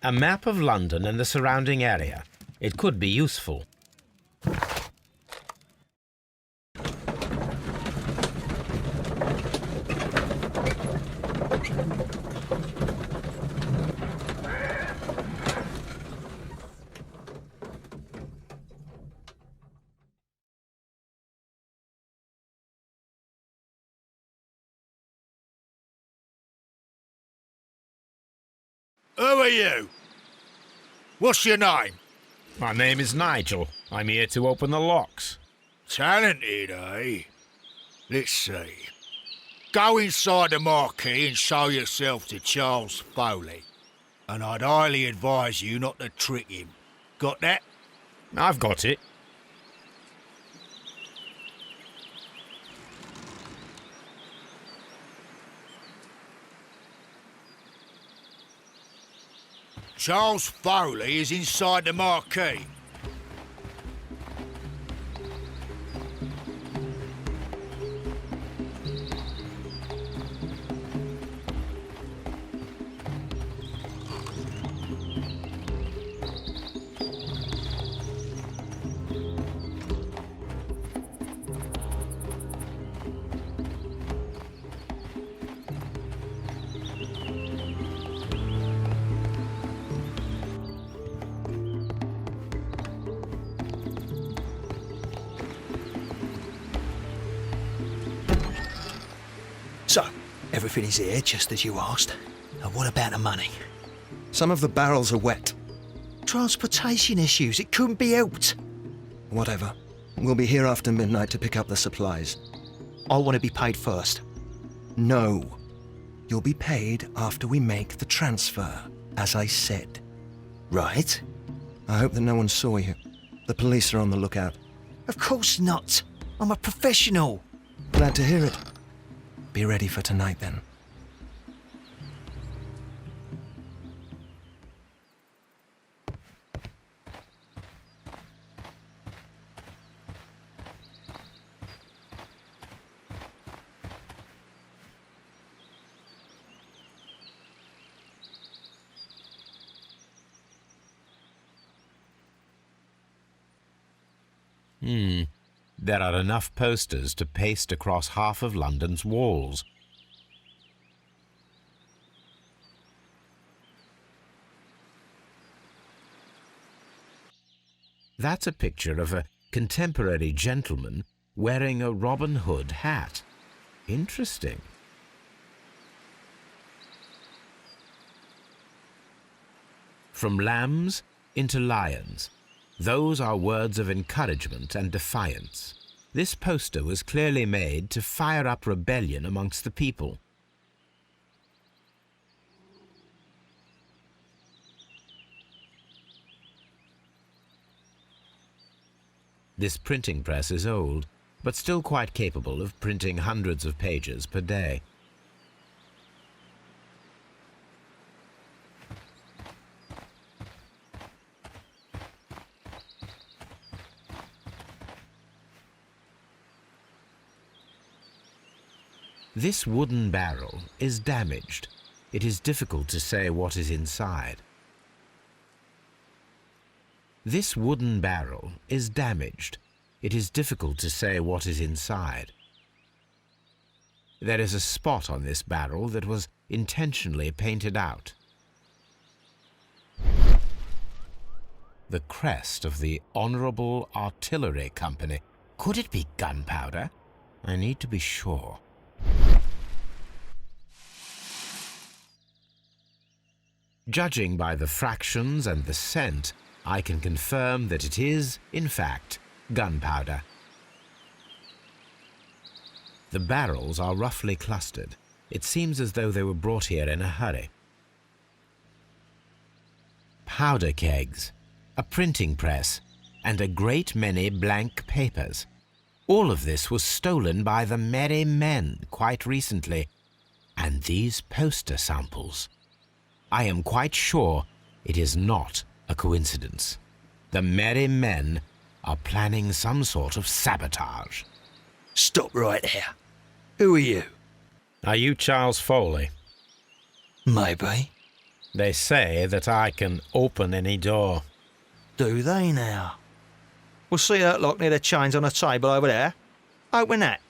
A map of London and the surrounding area. It could be useful. Who are you? What's your name? My name is Nigel. I'm here to open the locks. Talented, eh? Let's see. Go inside the marquee and show yourself to Charles Foley. And I'd highly advise you not to trick him. Got that? I've got it. Charles Foley is inside the marquee. So, everything is here just as you asked. And what about the money? Some of the barrels are wet. Transportation issues, it couldn't be helped. Whatever. We'll be here after midnight to pick up the supplies. I want to be paid first. No. You'll be paid after we make the transfer, as I said. Right? I hope that no one saw you. The police are on the lookout. Of course not. I'm a professional. Glad to hear it. Be ready for tonight, then. There are enough posters to paste across half of London's walls. That's a picture of a contemporary gentleman wearing a Robin Hood hat. Interesting. From lambs into lions. Those are words of encouragement and defiance. This poster was clearly made to fire up rebellion amongst the people. This printing press is old, but still quite capable of printing hundreds of pages per day. This wooden barrel is damaged. It is difficult to say what is inside. This wooden barrel is damaged. It is difficult to say what is inside. There is a spot on this barrel that was intentionally painted out. The crest of the Honourable Artillery Company. Could it be gunpowder? I need to be sure. Judging by the fractions and the scent, I can confirm that it is, in fact, gunpowder. The barrels are roughly clustered. It seems as though they were brought here in a hurry. Powder kegs, a printing press, and a great many blank papers. All of this was stolen by the Merry Men quite recently. And these poster samples. I am quite sure it is not a coincidence. The Merry Men are planning some sort of sabotage. Stop right there. Who are you? Are you Charles Foley? Maybe. They say that I can open any door. Do they now? We'll see that lock near the chains on the table over there. Open that.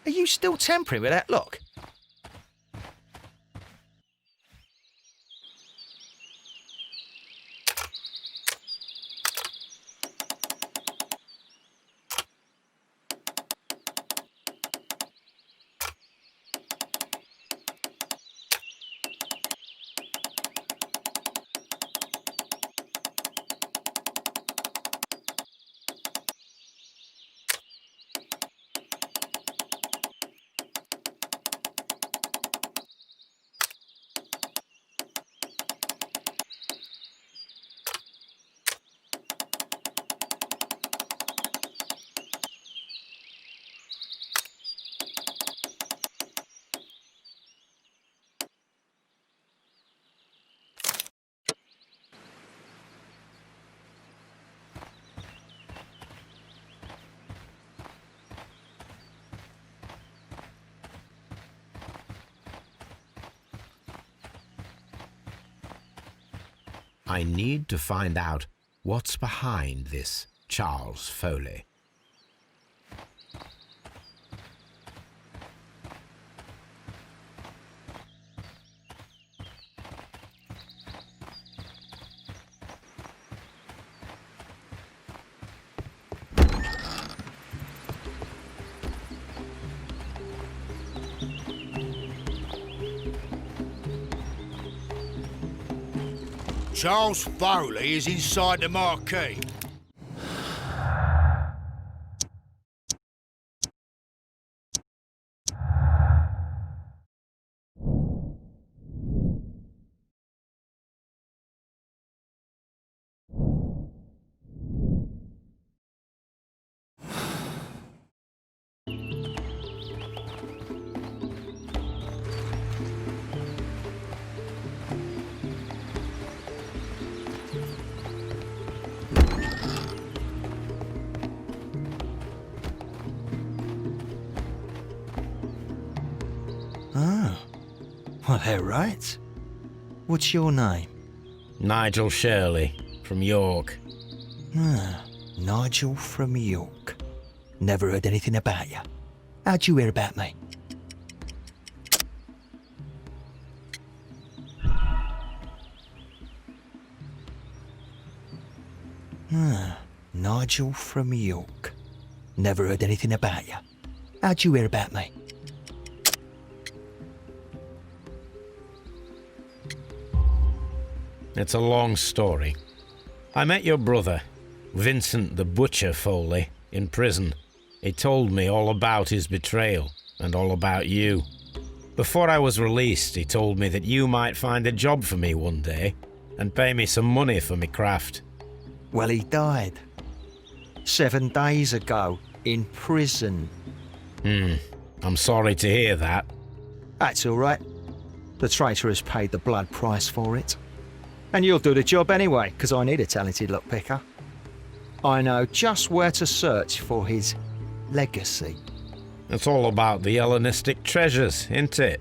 Are you still tampering with that lock? I need to find out what's behind this Charles Foley. Charles Foley is inside the marquee. Oh, well, they're right. What's your name? Nigel Shirley, from York. Ah, Nigel from York. Never heard anything about you. How'd you hear about me? Ah, Nigel from York. Never heard anything about you. How'd you hear about me? It's a long story. I met your brother, Vincent the Butcher Foley, in prison. He told me all about his betrayal and all about you. Before I was released, he told me that you might find a job for me one day and pay me some money for me craft. Well, he died 7 days ago in prison. I'm sorry to hear that. That's all right. The traitor has paid the blood price for it. And you'll do the job anyway, because I need a talented lockpicker. I know just where to search for his legacy. It's all about the Hellenistic treasures, isn't it?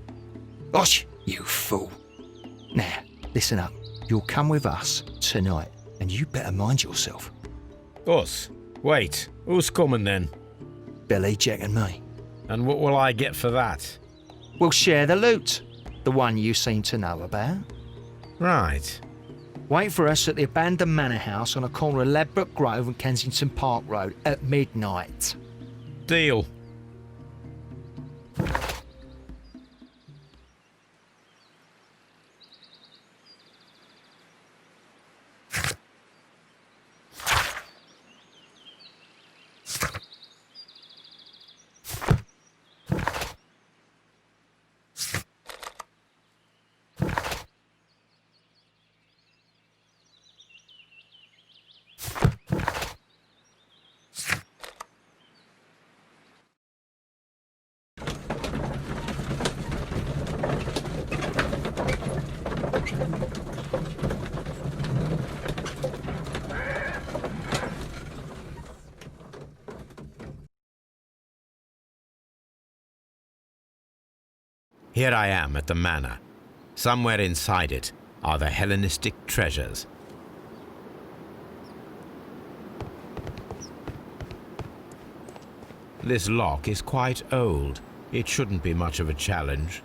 Osh, you fool. Now, listen up. You'll come with us tonight, and you better mind yourself. Us? Wait, who's coming then? Billy, Jack and me. And what will I get for that? We'll share the loot. The one you seem to know about. Right. Wait for us at the abandoned manor house on the corner of Ladbroke Grove and Kensington Park Road at midnight. Deal. Here I am at the manor. Somewhere inside it are the Hellenistic treasures. This lock is quite old. It shouldn't be much of a challenge.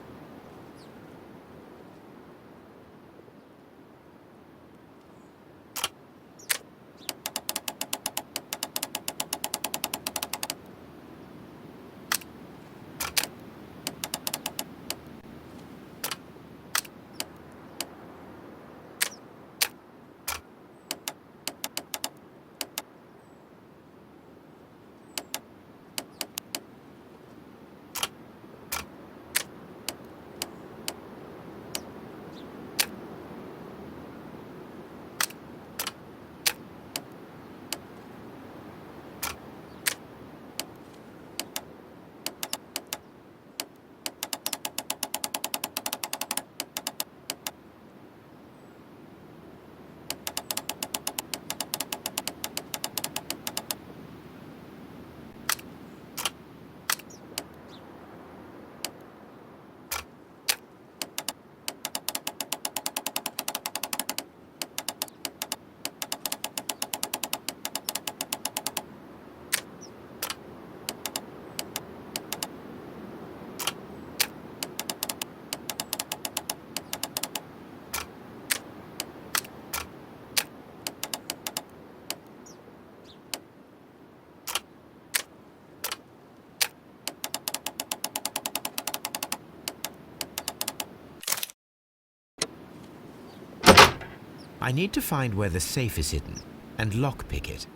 I need to find where the safe is hidden and lockpick it.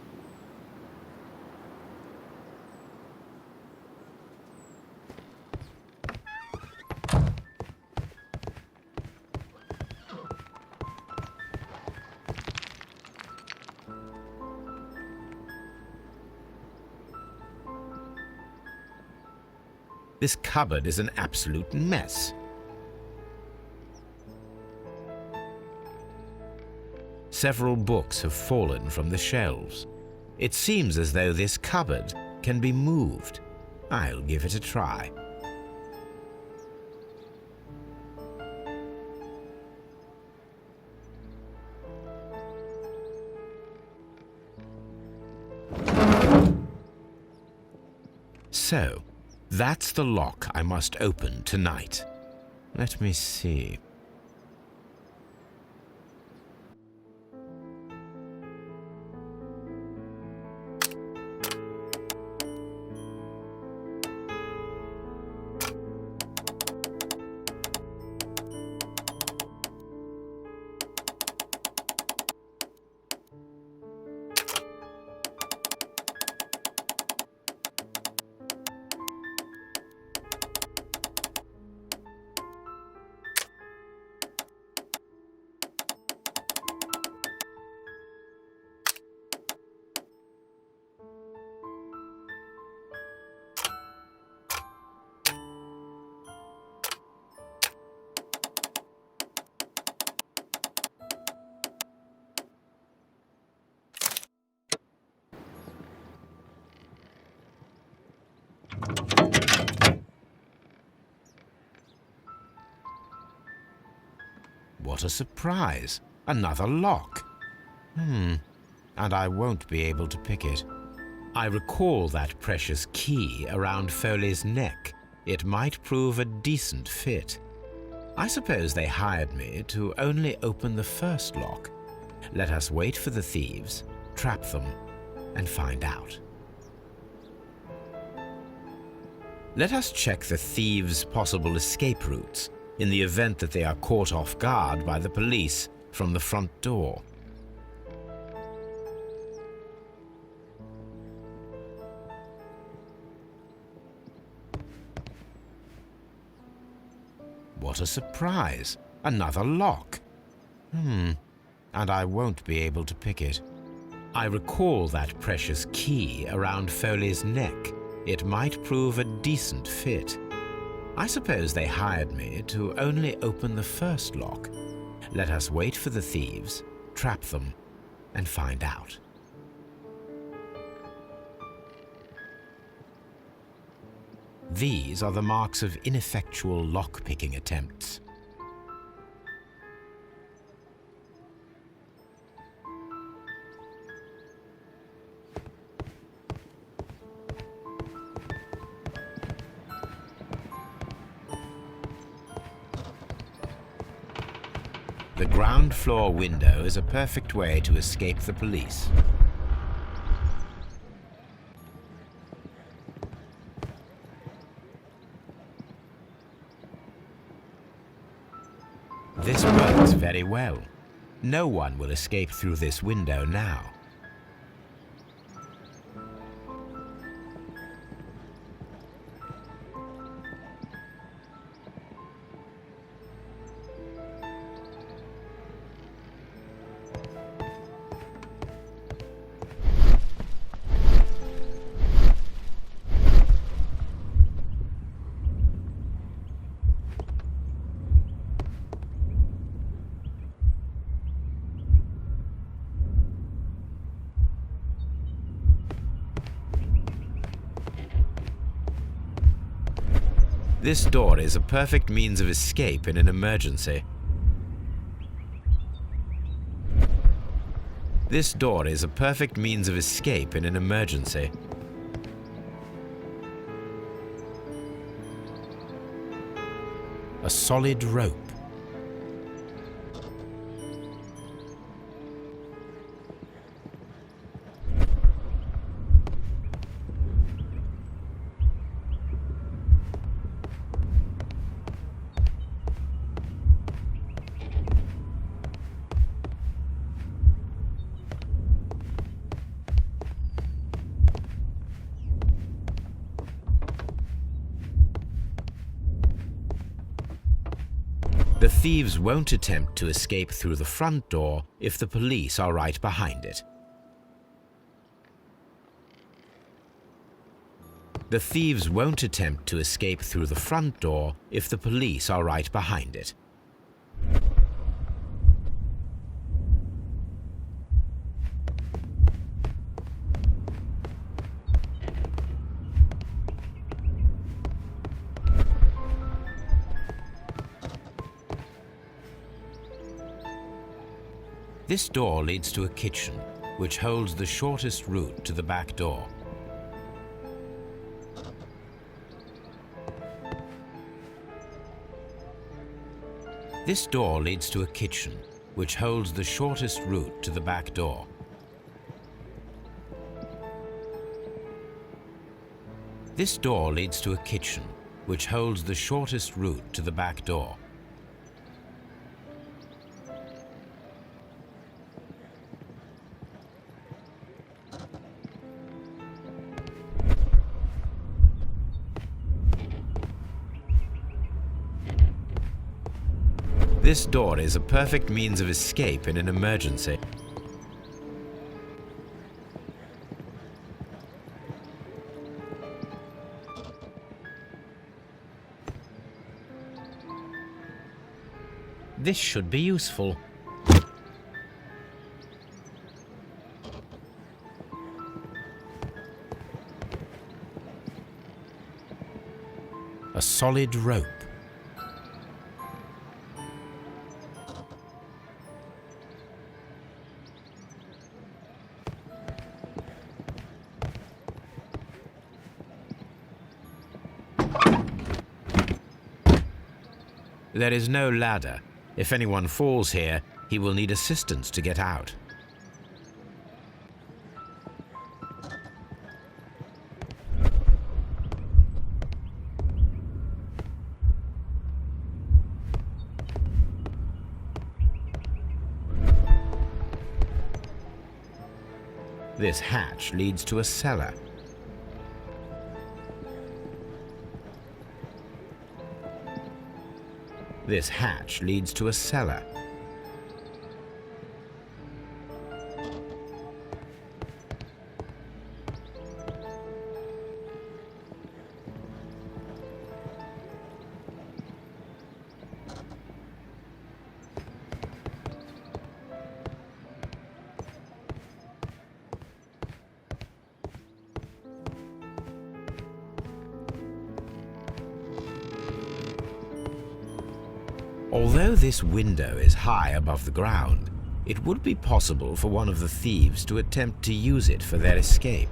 This cupboard is an absolute mess. Several books have fallen from the shelves. It seems as though this cupboard can be moved. I'll give it a try. So, that's the lock I must open tonight. Let me see. What a surprise! Another lock. And I won't be able to pick it. I recall that precious key around Foley's neck. It might prove a decent fit. I suppose they hired me to only open the first lock. Let us wait for the thieves, trap them, and find out. Let us check the thieves' possible escape routes in the event that they are caught off guard by the police from the front door. What a surprise! Another lock. And I won't be able to pick it. I recall that precious key around Foley's neck. It might prove a decent fit. I suppose they hired me to only open the first lock. Let us wait for the thieves, trap them, and find out. These are the marks of ineffectual lock-picking attempts. The ground floor window is a perfect way to escape the police. This works very well. No one will escape through this window now. This door is a perfect means of escape in an emergency. This door is a perfect means of escape in an emergency. A solid rope. The thieves won't attempt to escape through the front door if the police are right behind it. The thieves won't attempt to escape through the front door if the police are right behind it. This door leads to a kitchen, which holds the shortest route to the back door. This door leads to a kitchen, which holds the shortest route to the back door. This door leads to a kitchen, which holds the shortest route to the back door. This door is a perfect means of escape in an emergency. This should be useful. A solid rope. There is no ladder. If anyone falls here, he will need assistance to get out. This hatch leads to a cellar. This hatch leads to a cellar. Although this window is high above the ground, it would be possible for one of the thieves to attempt to use it for their escape.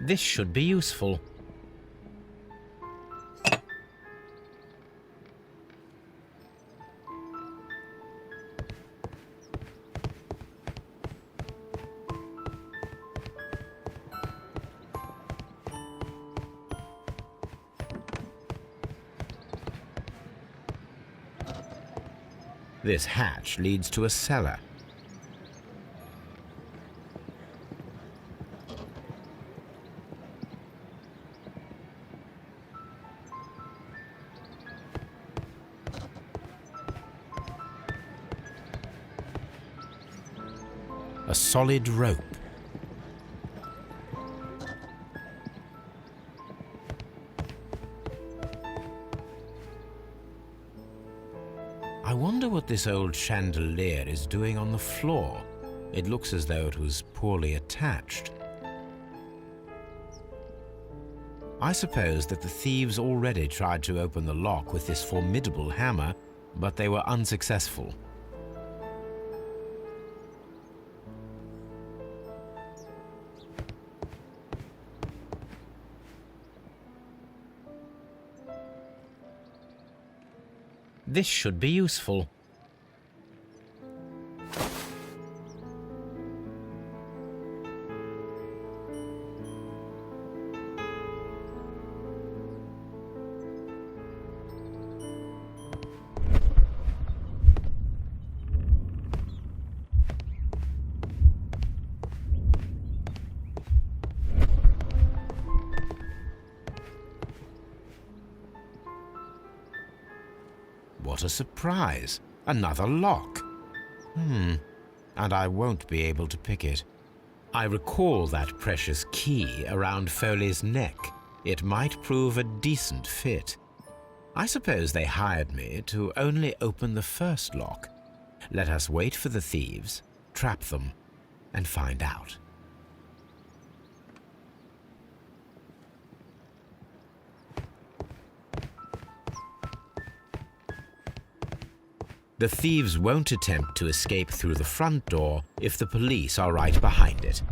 This should be useful. This hatch leads to a cellar. A solid rope. I wonder what this old chandelier is doing on the floor. It looks as though it was poorly attached. I suppose that the thieves already tried to open the lock with this formidable hammer, but they were unsuccessful. This should be useful. What a surprise! Another lock. And I won't be able to pick it. I recall that precious key around Foley's neck. It might prove a decent fit. I suppose they hired me to only open the first lock. Let us wait for the thieves, trap them, and find out. The thieves won't attempt to escape through the front door if the police are right behind it.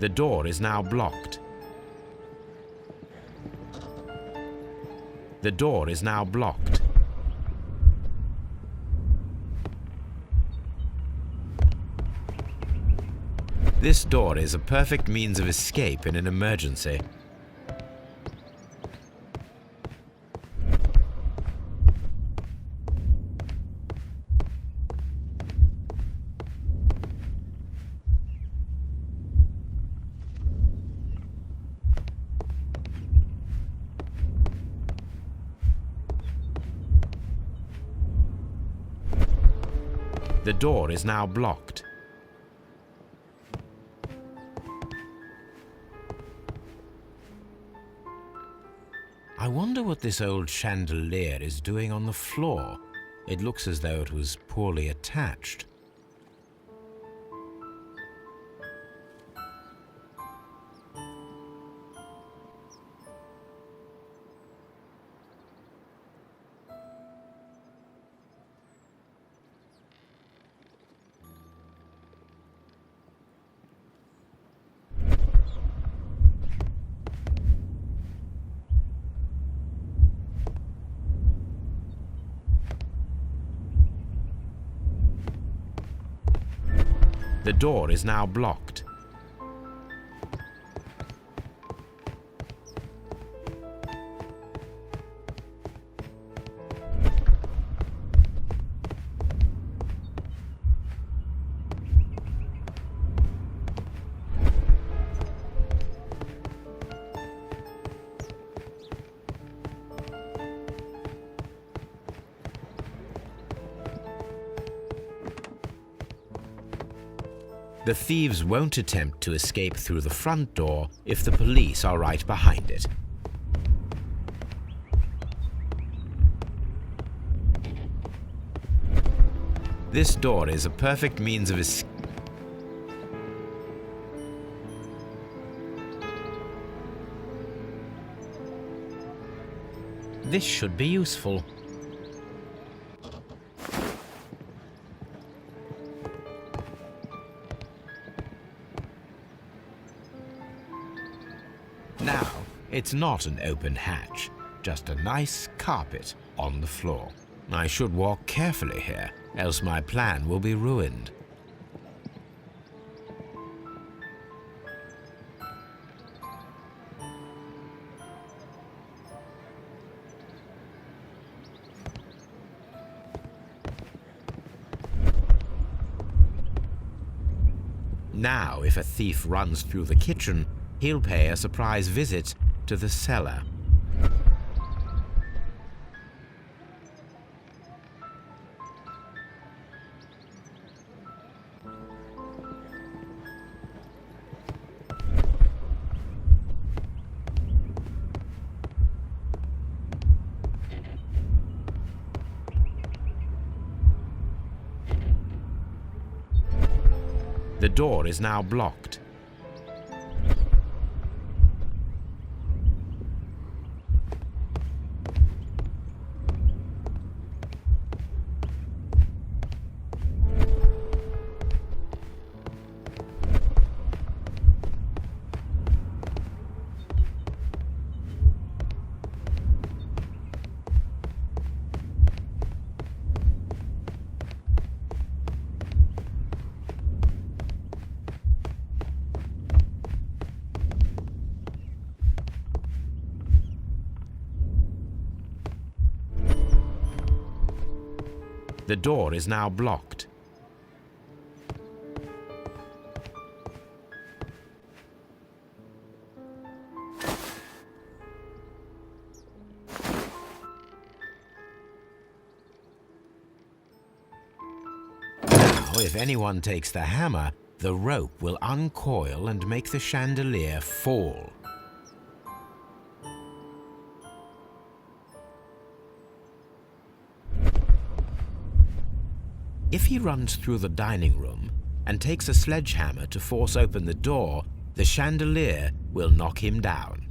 The door is now blocked. The door is now blocked. This door is a perfect means of escape in an emergency. The door is now blocked. I wonder what this old chandelier is doing on the floor. It looks as though it was poorly attached. The door is now blocked. The thieves won't attempt to escape through the front door if the police are right behind it. This door is a perfect means of escape. This should be useful. Now, it's not an open hatch, just a nice carpet on the floor. I should walk carefully here, else my plan will be ruined. Now, if a thief runs through the kitchen, he'll pay a surprise visit to the cellar. The door is now blocked. The door is now blocked. Now, if anyone takes the hammer, the rope will uncoil and make the chandelier fall. If he runs through the dining room and takes a sledgehammer to force open the door, the chandelier will knock him down.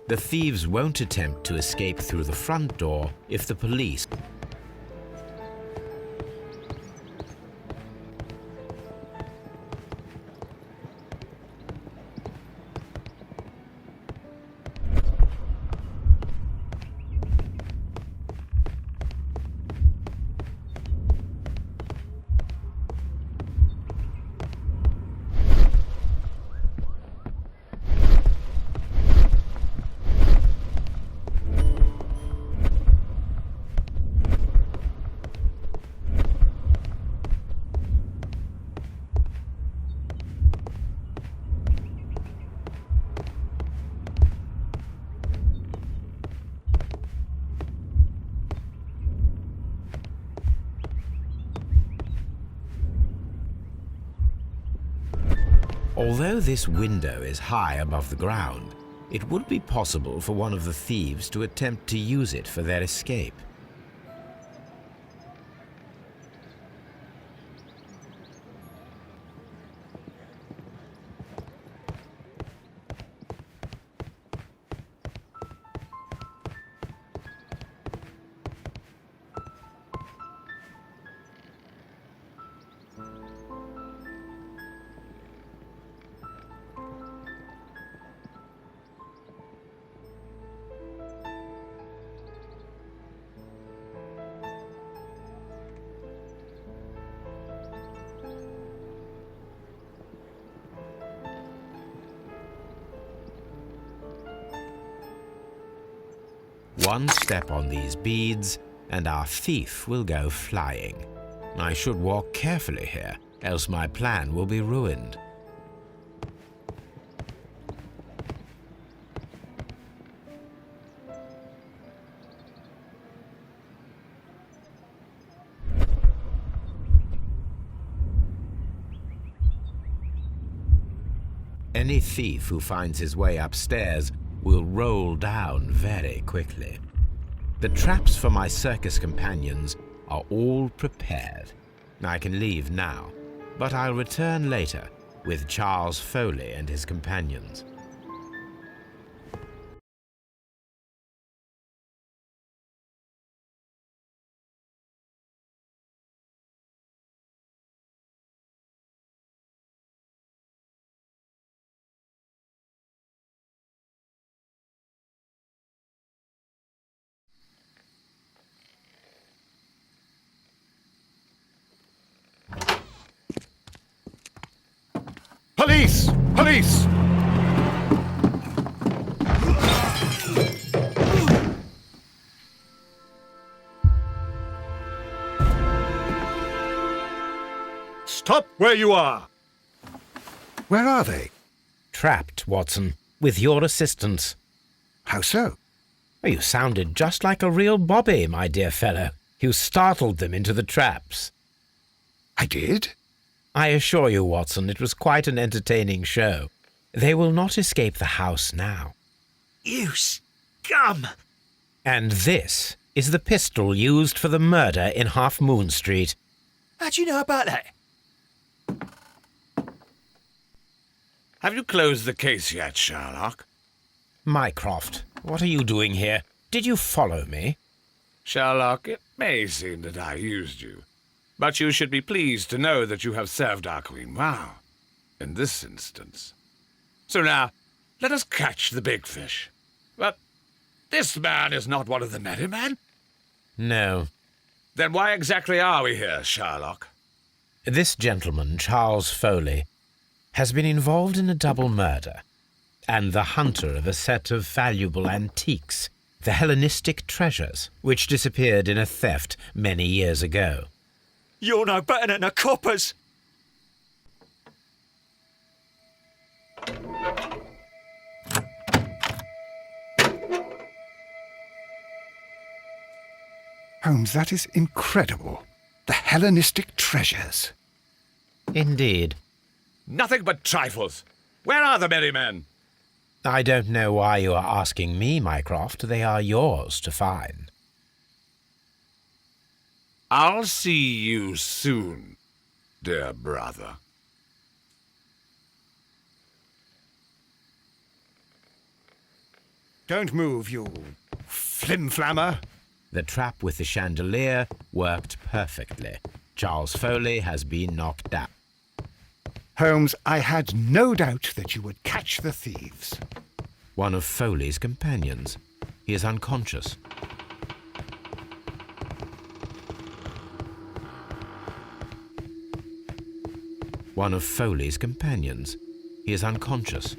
The thieves won't attempt to escape through the front door if the police... Although this window is high above the ground, it would be possible for one of the thieves to attempt to use it for their escape. One step on these beads, and our thief will go flying. I should walk carefully here, else my plan will be ruined. Any thief who finds his way upstairs will roll down very quickly. The traps for my circus companions are all prepared. I can leave now, but I'll return later with Charles Foley and his companions. Police! Police! Stop where you are! Where are they? Trapped, Watson, with your assistance. How so? You sounded just like a real bobby, my dear fellow. You startled them into the traps. I did? I assure you, Watson, it was quite an entertaining show. They will not escape the house now. You scum! And this is the pistol used for the murder in Half Moon Street. How do you know about that? Have you closed the case yet, Sherlock? Mycroft, what are you doing here? Did you follow me? Sherlock, it may seem that I used you, but you should be pleased to know that you have served our queen well, in this instance. So now, let us catch the big fish. But this man is not one of the merry men? No. Then why exactly are we here, Sherlock? This gentleman, Charles Foley, has been involved in a double murder, and the hunter of a set of valuable antiques, the Hellenistic treasures, which disappeared in a theft many years ago. You're no better than the coppers! Holmes, that is incredible. The Hellenistic treasures. Indeed. Nothing but trifles. Where are the merry men? I don't know why you are asking me, Mycroft. They are yours to find. I'll see you soon, dear brother. Don't move, you flim-flammer. The trap with the chandelier worked perfectly. Charles Foley has been knocked out. Holmes, I had no doubt that you would catch the thieves. One of Foley's companions. He is unconscious. One of Foley's companions. He is unconscious.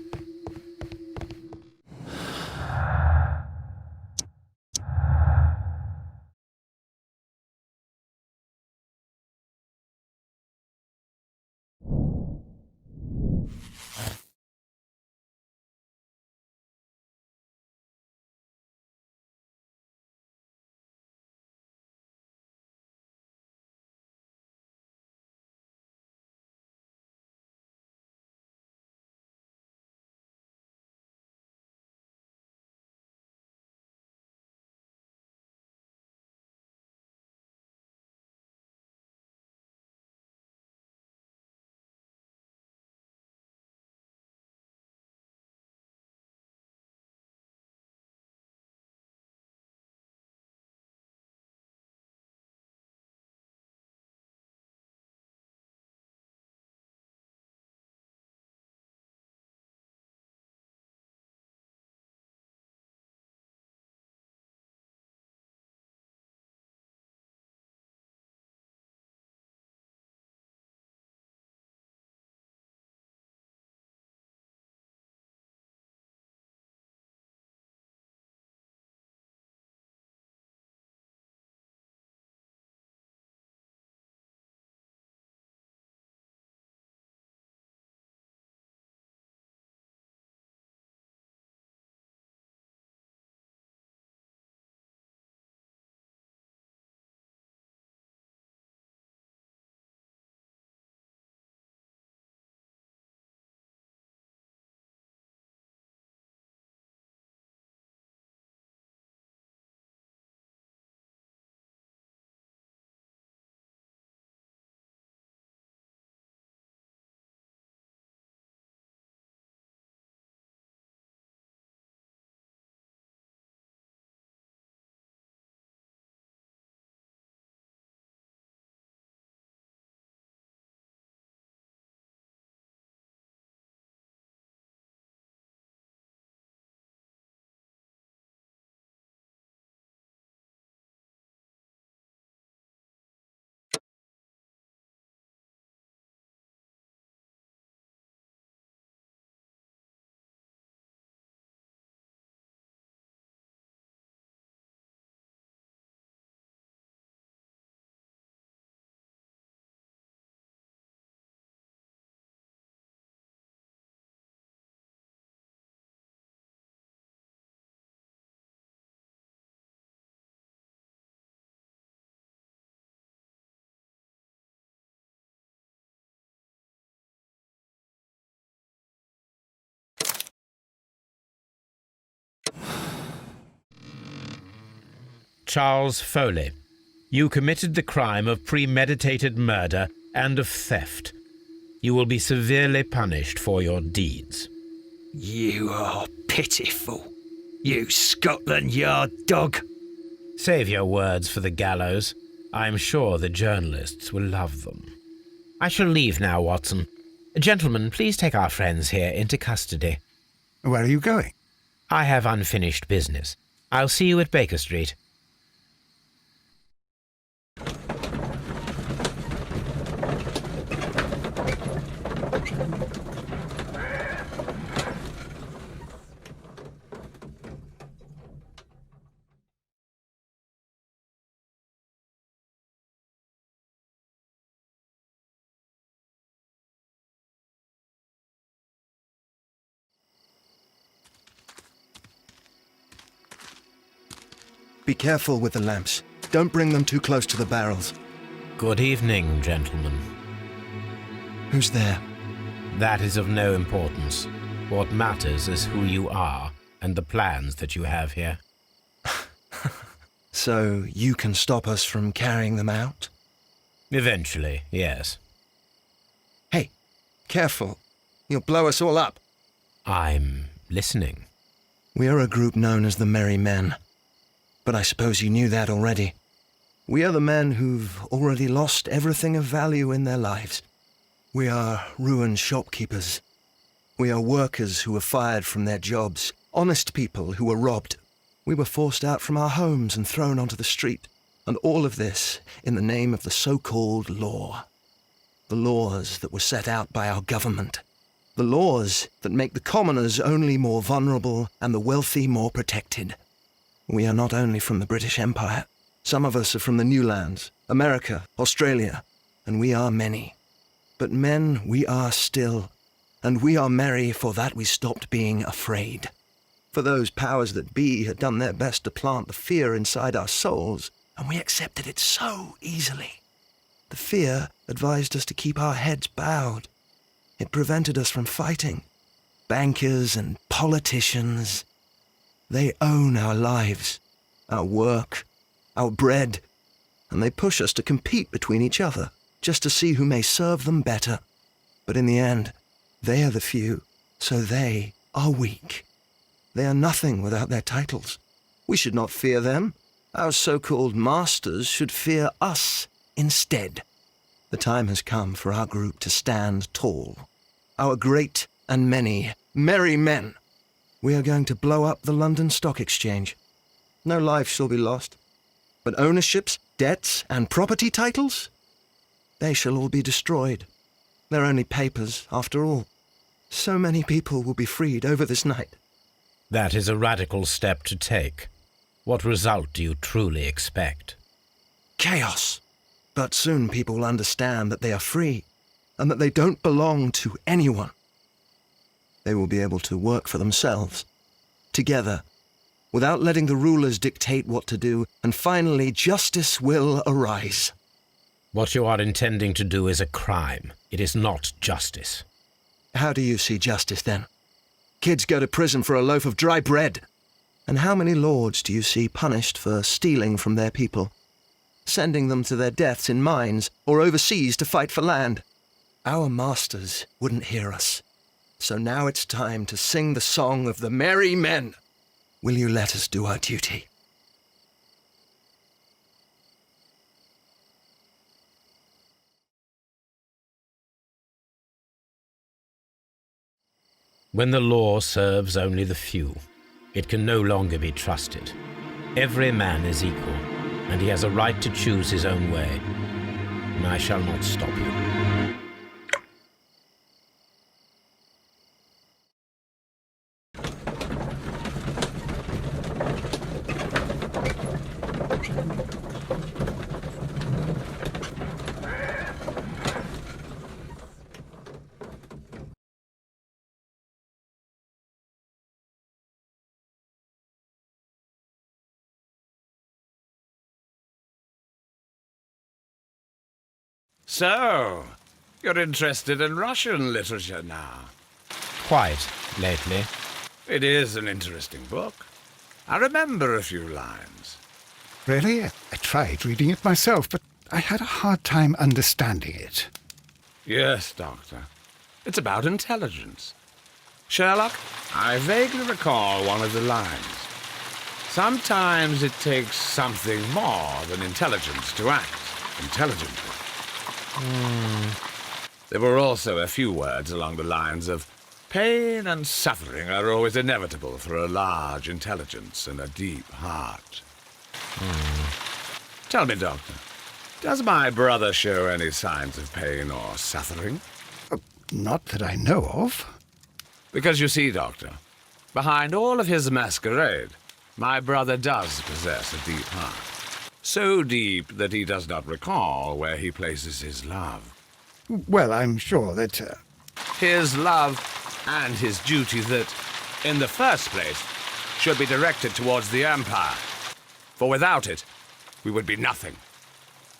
Charles Foley, you committed the crime of premeditated murder and of theft. You will be severely punished for your deeds. You are pitiful, you Scotland Yard dog. Save your words for the gallows. I'm sure the journalists will love them. I shall leave now, Watson. Gentlemen, please take our friends here into custody. Where are you going? I have unfinished business. I'll see you at Baker Street. Be careful with the lamps. Don't bring them too close to the barrels. Good evening, gentlemen. Who's there? That is of no importance. What matters is who you are and the plans that you have here. So you can stop us from carrying them out? Eventually, yes. Hey, careful. You'll blow us all up. I'm listening. We are a group known as the Merry Men. But I suppose you knew that already. We are the men who've already lost everything of value in their lives. We are ruined shopkeepers. We are workers who were fired from their jobs, honest people who were robbed. We were forced out from our homes and thrown onto the street. And all of this in the name of the so-called law. The laws that were set out by our government. The laws that make the commoners only more vulnerable and the wealthy more protected. We are not only from the British Empire. Some of us are from the New Lands, America, Australia, and we are many. But men we are still, and we are merry for that we stopped being afraid. For those powers that be had done their best to plant the fear inside our souls, and we accepted it so easily. The fear advised us to keep our heads bowed. It prevented us from fighting. Bankers and politicians, they own our lives, our work, our bread, and they push us to compete between each other just to see who may serve them better. But in the end, they are the few, so they are weak. They are nothing without their titles. We should not fear them. Our so-called masters should fear us instead. The time has come for our group to stand tall. Our great and many merry men. We are going to blow up the London Stock Exchange. No life shall be lost. But ownerships, debts, and property titles? They shall all be destroyed. They're only papers, after all. So many people will be freed over this night. That is a radical step to take. What result do you truly expect? Chaos. But soon people will understand that they are free, and that they don't belong to anyone. They will be able to work for themselves, together, without letting the rulers dictate what to do, and finally justice will arise. What you are intending to do is a crime. It is not justice. How do you see justice, then? Kids go to prison for a loaf of dry bread. And how many lords do you see punished for stealing from their people, sending them to their deaths in mines or overseas to fight for land? Our masters wouldn't hear us. So now it's time to sing the song of the merry men. Will you let us do our duty? When the law serves only the few, it can no longer be trusted. Every man is equal, and he has a right to choose his own way. And I shall not stop you. So, you're interested in Russian literature now? Quite, lately. It is an interesting book. I remember a few lines. Really? I tried reading it myself, but I had a hard time understanding it. Yes, Doctor. It's about intelligence. Sherlock, I vaguely recall one of the lines. Sometimes it takes something more than intelligence to act intelligently. There were also a few words along the lines of, pain and suffering are always inevitable for a large intelligence and a deep heart. Tell me, Doctor, does my brother show any signs of pain or suffering? Not that I know of. Because you see, Doctor, behind all of his masquerade, my brother does possess a deep heart. So deep that he does not recall where he places his love. Well, I'm sure that... His love and his duty that, in the first place, should be directed towards the Empire. For without it, we would be nothing.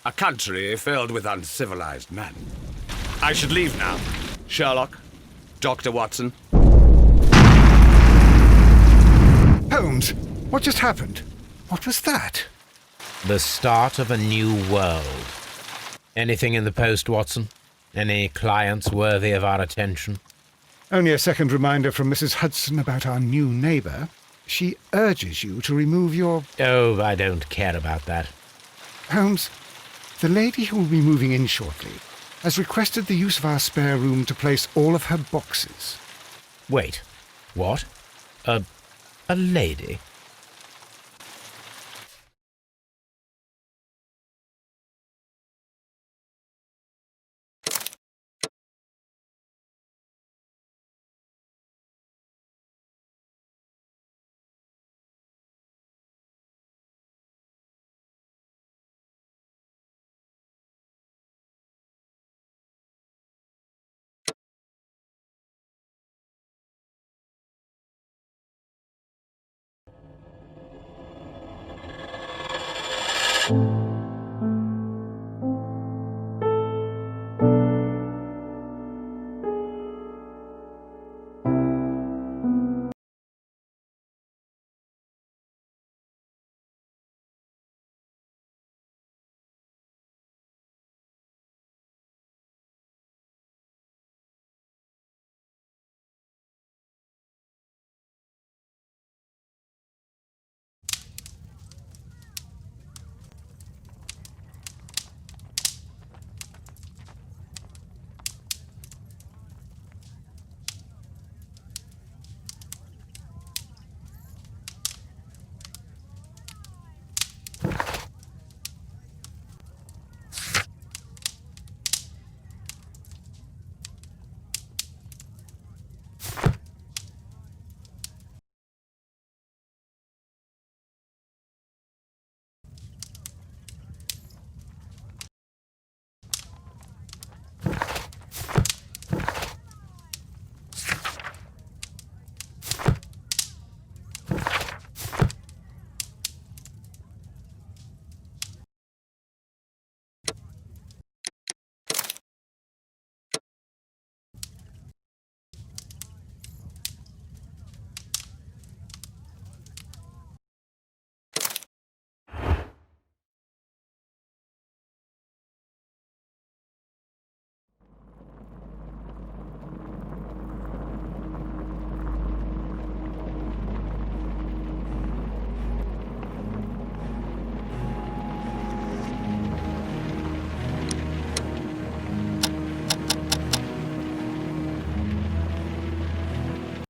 A country filled with uncivilized men. I should leave now. Sherlock, Dr. Watson. Holmes, what just happened? What was that? The start of a new world. Anything in the post, Watson? Any clients worthy of our attention? Only a second reminder from Mrs. Hudson about our new neighbour. She urges you to remove your... Oh, I don't care about that. Holmes, the lady who will be moving in shortly has requested the use of our spare room to place all of her boxes. Wait, what? A lady?